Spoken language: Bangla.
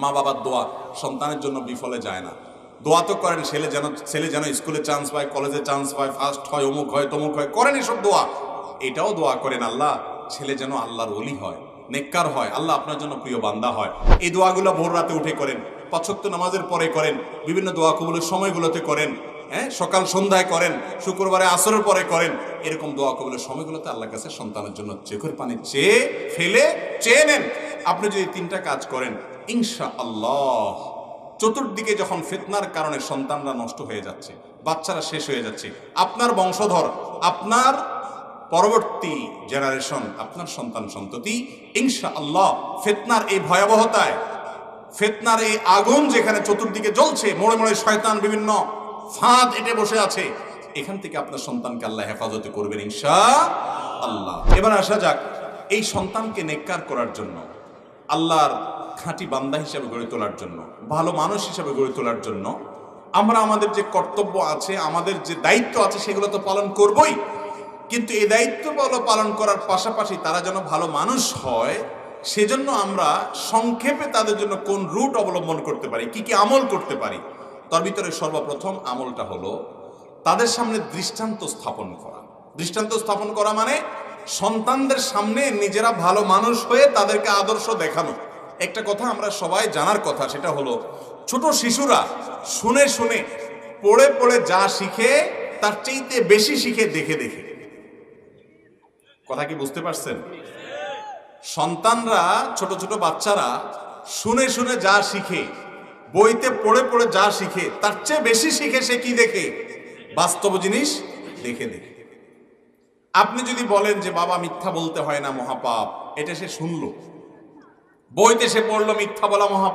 মা বাবার দোয়া সন্তানের জন্য বিফলে যায় না। দোয়া তো করেন ছেলে যেন স্কুলে চান্স পায়, কলেজে চান্স পায়, ফার্স্ট হয়, অমুক হয়, তমুক হয়, করেন এসব দোয়া। এটাও দোয়া করেন আল্লাহ ছেলে যেন আল্লাহর ওলি হয়, নেককার হয়, আল্লাহ আপনার জন্য প্রিয় বান্দা হয়। এই দোয়াগুলো ভোর রাতে উঠে করেন, ৫ ওয়াক্ত নামাজের পরে করেন, বিভিন্ন দোয়া কবুলের সময়গুলোতে করেন, সকাল সন্ধ্যায় করেন, শুক্রবারে আসরের পরে করেন। এরকম দোয়া কবুলের সময়গুলোতে আল্লাহর কাছে সন্তানের জন্য চোখের পানি চেয়ে নেন। আপনি যদি 3টা কাজ করেন ইনশাআল্লাহ, চতুর্দিকে যখন ফিতনার কারণে সন্তানরা নষ্ট হয়ে যাচ্ছে, বাচ্চারা শেষ হয়ে যাচ্ছে, আপনার বংশধর, আপনার পরবর্তী জেনারেশন, আপনার সন্তান সন্ততি ইনশাআল্লাহ ফিতনার এই ভয়াবহতায়, ফিতনার এই আগুন যেখানে চতুর্দিকে জ্বলছে, মোড়ে মোড়ে শয়তান বিভিন্ন ফাঁদ এঁটে বসে আছে, এখান থেকে আপনার সন্তানকে আল্লাহ হেফাজত করবেন ইনশাআল্লাহ। এবার আসা যাক এই সন্তানকে নেককার করার জন্য, আল্লাহর খাঁটি বান্দা হিসেবে গড়ে তোলার জন্য, ভালো মানুষ হিসেবে গড়ে তোলার জন্য আমরা আমাদের যে কর্তব্য আছে, আমাদের যে দায়িত্ব আছে, সেগুলো তো পালন করবই। কিন্তু এই দায়িত্বগুলো পালন করার পাশাপাশি তারা যেন ভালো মানুষ হয়, সেজন্য আমরা সংক্ষেপে তাদের জন্য কোন রুট অবলম্বন করতে পারি, কি কি আমল করতে পারি, তার ভিতরে সর্বপ্রথম আমলটা হলো তাদের সামনে দৃষ্টান্ত স্থাপন করা। দৃষ্টান্ত স্থাপন করা মানে সন্তানদের সামনে নিজেরা ভালো মানুষ হয়ে তাদেরকে আদর্শ দেখানো। একটা কথা আমরা সবাই জানার কথা, সেটা হলো ছোট শিশুরা শুনে শুনে, পড়ে পড়ে যা শিখে তার চাইতে বেশি শিখে দেখে দেখে। কথা কি বুঝতে পারছেন? সন্তানরা, ছোট ছোট বাচ্চারা শুনে শুনে যা শিখে, বইতে পড়ে পড়ে যা শিখে তার চেয়ে বেশি শিখে সে কি দেখে? বাস্তব জিনিস দেখে দেখে। আপনি যদি বলেন যে বাবা মিথ্যা বলতে হয় না, মহাপাপ, এটা সে শুনলো, বইতে সে পড়লো মিথ্যা বলা মহাপাপ।